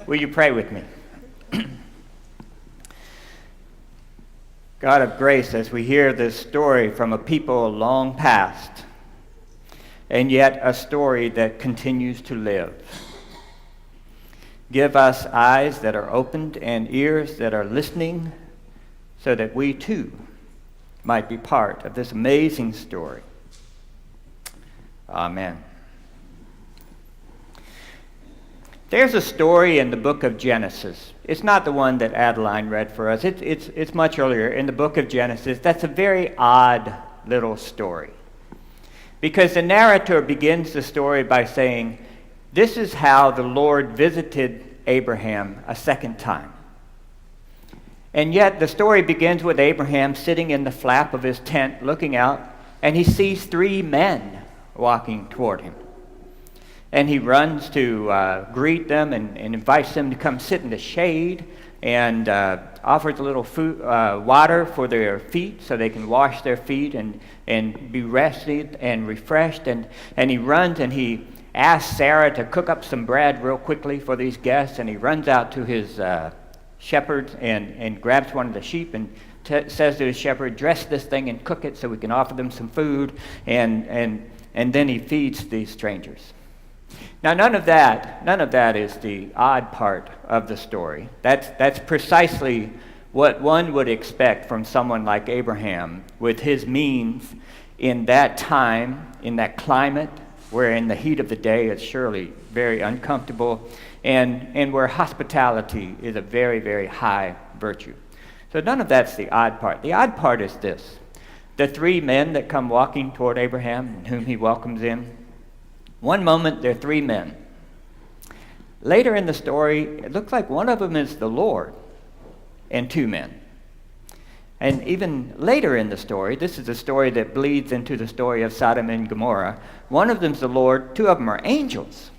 Will you pray with me? God of grace, as we hear this story from a people long past, and yet a story that continues to live, give us eyes that are opened and ears that are listening so that we too might be part of this amazing story. Amen. There's a story in the book of Genesis. It's not the one that Adeline read for us. It's much earlier in the book of Genesis. That's a very odd little story. Because the narrator begins the story by saying, this is how the Lord visited Abraham a second time. And yet the story begins with Abraham sitting in the flap of his tent looking out, and he sees three men walking toward him. And he runs to greet them and invites them to come sit in the shade and offers a little food, water for their feet so they can wash their feet and be rested and refreshed. And he runs and he asks Sarah to cook up some bread real quickly for these guests. And he runs out to his shepherd and grabs one of the sheep and says to his shepherd, dress this thing and cook it so we can offer them some food. And then he feeds these strangers. Now, none of that is the odd part of the story. That's precisely what one would expect from someone like Abraham with his means in that time, in that climate, where in the heat of the day it's surely very uncomfortable, and where hospitality is a very, very high virtue. So none of that's the odd part. The odd part is this. The three men that come walking toward Abraham and whom he welcomes in, one moment, they're three men. Later in the story, it looks like one of them is the Lord and two men. And even later in the story, this is a story that bleeds into the story of Sodom and Gomorrah. One of them's the Lord, two of them are angels.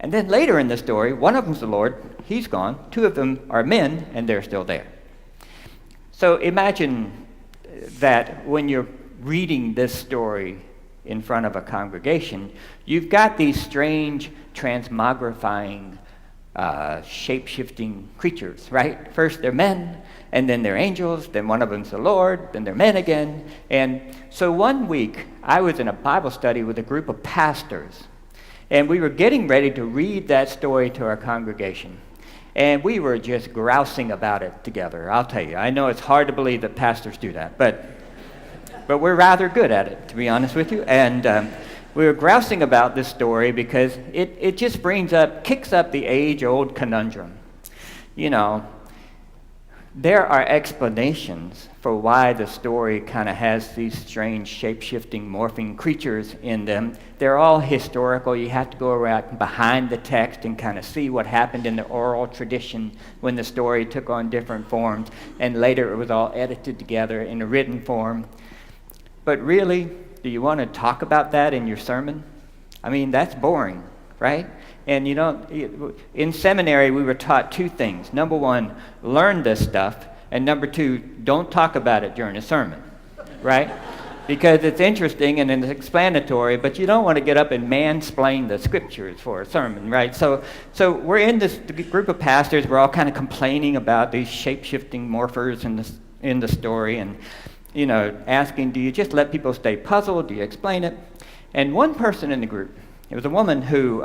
And then later in the story, one of them's the Lord, he's gone. Two of them are men, and they're still there. So imagine that when you're reading this story in front of a congregation, you've got these strange transmogrifying, shape-shifting creatures, right? First they're men, and then they're angels, then one of them's the Lord, then they're men again. And so one week, I was in a Bible study with a group of pastors, and we were getting ready to read that story to our congregation. And we were just grousing about it together, I'll tell you. I know it's hard to believe that pastors do that, but we're rather good at it, to be honest with you. And we were grousing about this story because it just kicks up the age-old conundrum. You know, there are explanations for why the story kind of has these strange shape-shifting, morphing creatures in them. They're all historical. You have to go around behind the text and kind of see what happened in the oral tradition when the story took on different forms, and later it was all edited together in a written form. But really, do you want to talk about that in your sermon? I mean, that's boring, right? And you know, in seminary, we were taught two things. Number one, learn this stuff. And number two, don't talk about it during a sermon, right? Because it's interesting and it's explanatory, but you don't want to get up and mansplain the scriptures for a sermon, right? So we're in this group of pastors. We're all kind of complaining about these shape-shifting morphers in the story, and you know, asking, do you just let people stay puzzled? Do you explain it? And one person in the group, it was a woman who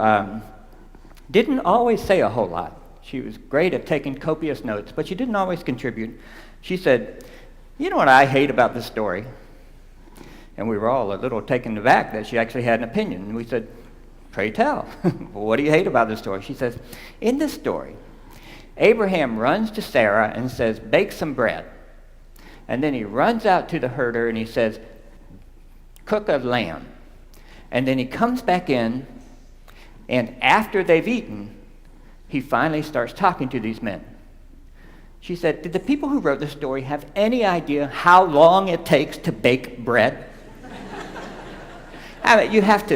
didn't always say a whole lot. She was great at taking copious notes, but she didn't always contribute. She said, you know what I hate about this story? And we were all a little taken aback that she actually had an opinion. And we said, pray tell. Well, what do you hate about this story? She says, in this story, Abraham runs to Sarah and says, bake some bread. And then he runs out to the herder and he says, cook a lamb. And then he comes back in, and after they've eaten, he finally starts talking to these men. She said, did the people who wrote the story have any idea how long it takes to bake bread? I mean, you have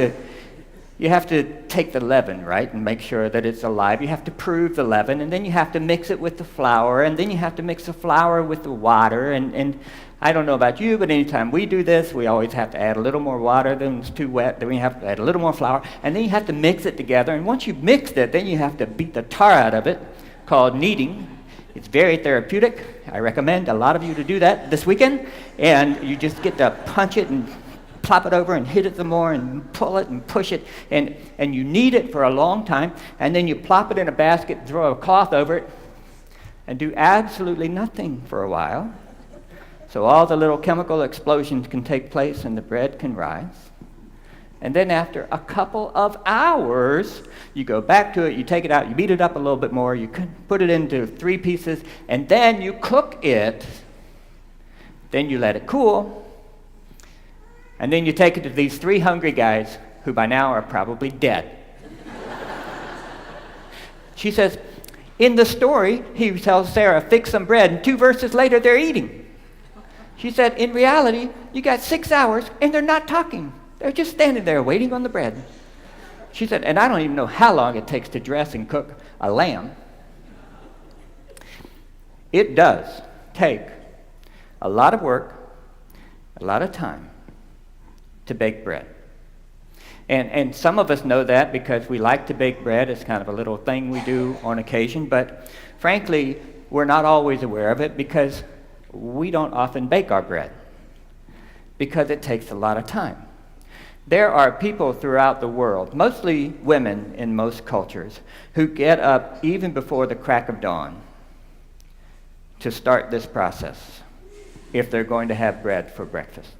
you have to take the leaven, right, and make sure that it's alive. You have to prove the leaven, and then you have to mix it with the flour, and then you have to mix the flour with the water. And I don't know about you, but anytime we do this, we always have to add a little more water, then it's too wet, then we have to add a little more flour, and then you have to mix it together. And once you've mixed it, then you have to beat the tar out of it, called kneading. It's very therapeutic. I recommend a lot of you to do that this weekend. And you just get to punch it and plop it over and hit it some more and pull it and push it. And you knead it for a long time. And then you plop it in a basket, throw a cloth over it, and do absolutely nothing for a while. So all the little chemical explosions can take place and the bread can rise. And then after a couple of hours, you go back to it, you take it out, you beat it up a little bit more, you put it into 3 pieces, and then you cook it. Then you let it cool. And then you take it to these 3 hungry guys who by now are probably dead. She says, in the story, he tells Sarah, fix some bread, and 2 verses later, they're eating. She said, in reality, you got 6 hours, and they're not talking. They're just standing there waiting on the bread. She said, and I don't even know how long it takes to dress and cook a lamb. It does take a lot of work, a lot of time to bake bread. And some of us know that because we like to bake bread. It's kind of a little thing we do on occasion. But frankly, we're not always aware of it because we don't often bake our bread because it takes a lot of time. There are people throughout the world, mostly women in most cultures, who get up even before the crack of dawn to start this process if they're going to have bread for breakfast.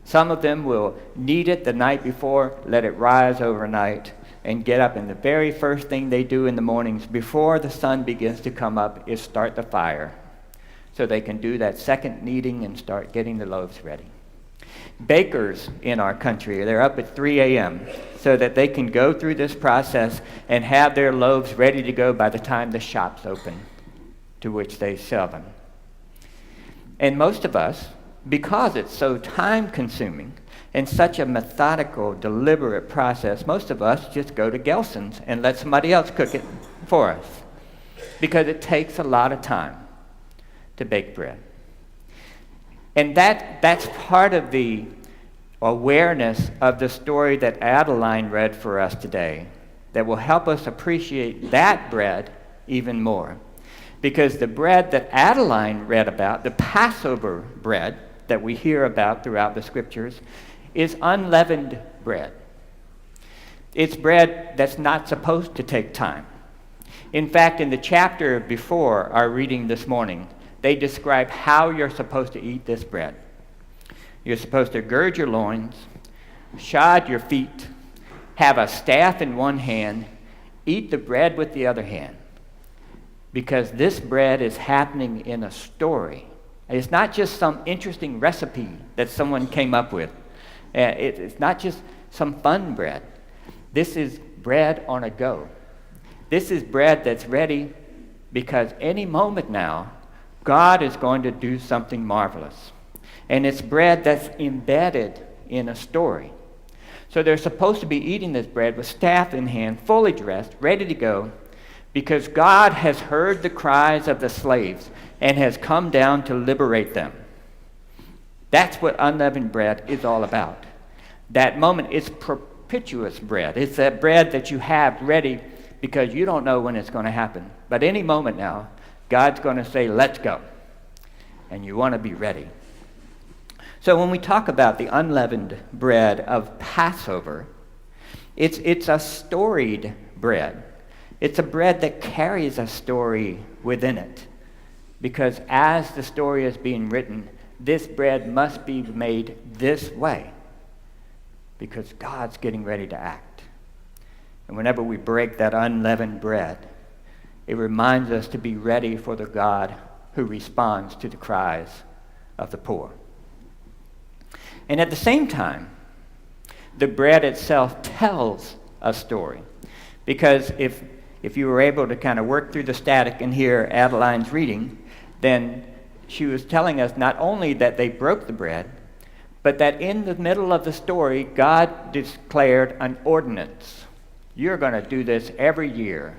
Some of them will knead it the night before, let it rise overnight, and get up, and the very first thing they do in the mornings before the sun begins to come up is start the fire so they can do that second kneading and start getting the loaves ready. Bakers in our country, they're up at 3 a.m. so that they can go through this process and have their loaves ready to go by the time the shops open to which they sell them. And most of us, because it's so time-consuming and such a methodical, deliberate process, most of us just go to Gelson's and let somebody else cook it for us because it takes a lot of time to bake bread. And that's part of the awareness of the story that Adeline read for us today that will help us appreciate that bread even more. Because the bread that Adeline read about, the Passover bread that we hear about throughout the scriptures, is unleavened bread. It's bread that's not supposed to take time. In fact, in the chapter before our reading this morning, they describe how you're supposed to eat this bread. You're supposed to gird your loins, shod your feet, have a staff in one hand, eat the bread with the other hand. Because this bread is happening in a story. It's not just some interesting recipe that someone came up with. It's not just some fun bread. This is bread on a go. This is bread that's ready because any moment now, God is going to do something marvelous. And it's bread that's embedded in a story. So they're supposed to be eating this bread with staff in hand, fully dressed, ready to go, because God has heard the cries of the slaves and has come down to liberate them. That's what unleavened bread is all about. That moment is propitious bread. It's that bread that you have ready because you don't know when it's going to happen. But any moment now, God's going to say, let's go. And you want to be ready. So when we talk about the unleavened bread of Passover, it's a storied bread. It's a bread that carries a story within it. Because as the story is being written, this bread must be made this way. Because God's getting ready to act. And whenever we break that unleavened bread, it reminds us to be ready for the God who responds to the cries of the poor. And at the same time, the bread itself tells a story. Because if you were able to kind of work through the static and hear Adeline's reading, then she was telling us not only that they broke the bread, but that in the middle of the story, God declared an ordinance. You're going to do this every year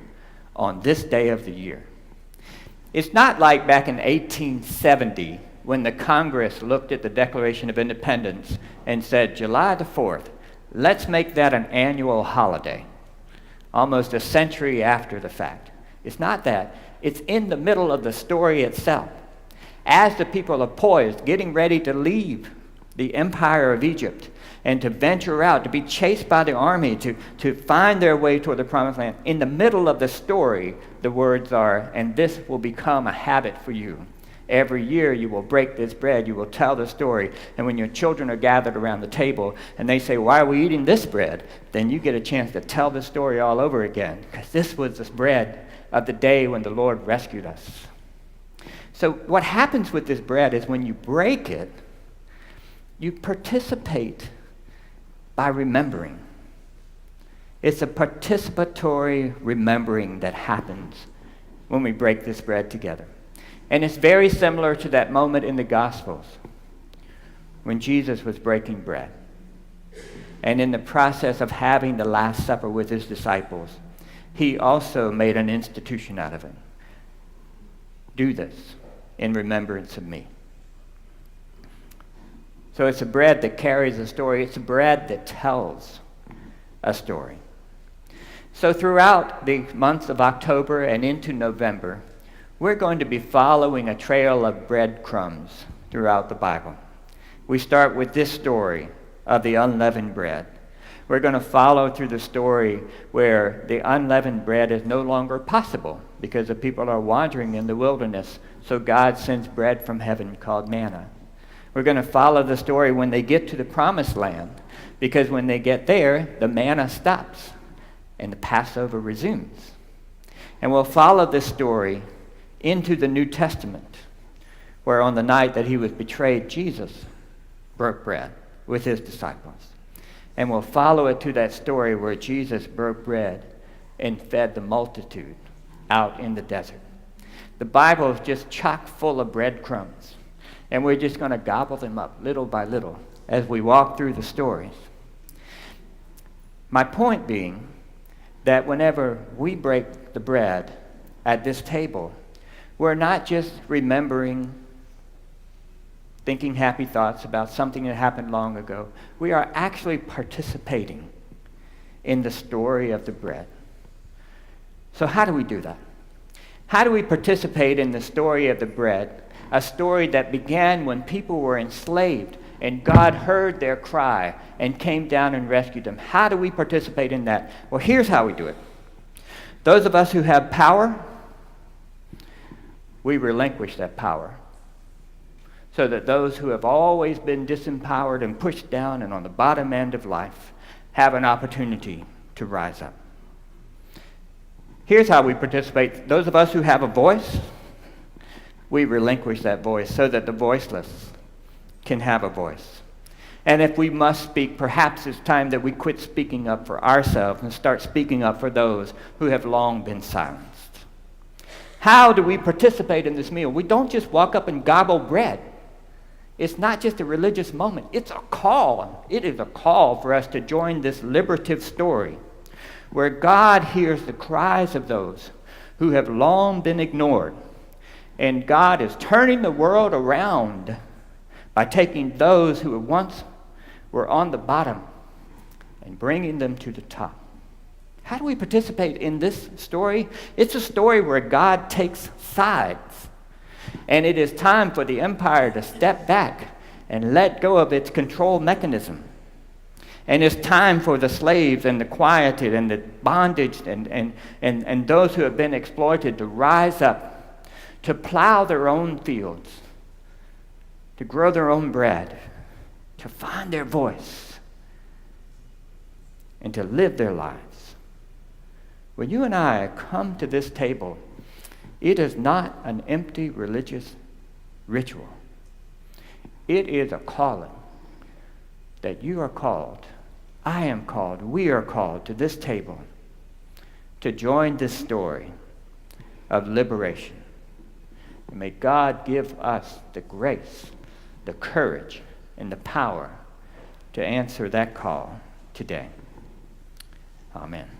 on this day of the year. It's not like back in 1870 when the Congress looked at the Declaration of Independence and said, July the 4th, let's make that an annual holiday, almost a century after the fact. It's not that. It's in the middle of the story itself. As the people are poised, getting ready to leave the empire of Egypt and to venture out, to be chased by the army, to find their way toward the promised land, in the middle of the story, the words are, and this will become a habit for you. Every year you will break this bread, you will tell the story, and when your children are gathered around the table and they say, why are we eating this bread? Then you get a chance to tell the story all over again, because this was the bread of the day when the Lord rescued us. So what happens with this bread is when you break it, you participate by remembering. It's a participatory remembering that happens when we break this bread together. And it's very similar to that moment in the Gospels when Jesus was breaking bread. And in the process of having the Last Supper with his disciples, he also made an institution out of it. Do this in remembrance of me. So it's a bread that carries a story. It's a bread that tells a story. So throughout the months of October and into November, we're going to be following a trail of breadcrumbs throughout the Bible. We start with this story of the unleavened bread. We're going to follow through the story where the unleavened bread is no longer possible because the people are wandering in the wilderness, so God sends bread from heaven called manna. We're going to follow the story when they get to the promised land, because when they get there, the manna stops and the Passover resumes. And we'll follow this story into the New Testament, where on the night that he was betrayed, Jesus broke bread with his disciples. And we'll follow it to that story where Jesus broke bread and fed the multitude out in the desert. The Bible is just chock full of breadcrumbs, and we're just going to gobble them up little by little as we walk through the stories. My point being that whenever we break the bread at this table, we're not just remembering, thinking happy thoughts about something that happened long ago. We are actually participating in the story of the bread. So how do we do that? How do we participate in the story of the bread, a story that began when people were enslaved and God heard their cry and came down and rescued them? How do we participate in that? Well, here's how we do it. Those of us who have power, we relinquish that power so that those who have always been disempowered and pushed down and on the bottom end of life have an opportunity to rise up. Here's how we participate. Those of us who have a voice, we relinquish that voice so that the voiceless can have a voice. And if we must speak, perhaps it's time that we quit speaking up for ourselves and start speaking up for those who have long been silenced. How do we participate in this meal? We don't just walk up and gobble bread. It's not just a religious moment. It's a call. It is a call for us to join this liberative story where God hears the cries of those who have long been ignored. And God is turning the world around by taking those who once were on the bottom and bringing them to the top. How do we participate in this story? It's a story where God takes sides. And it is time for the empire to step back and let go of its control mechanism. And it's time for the slaves and the quieted and the bondage and those who have been exploited to rise up, to plow their own fields, to grow their own bread, to find their voice, and to live their lives. When you and I come to this table, it is not an empty religious ritual. It is a calling that you are called, I am called, we are called to this table to join this story of liberation. And may God give us the grace, the courage, and the power to answer that call today. Amen.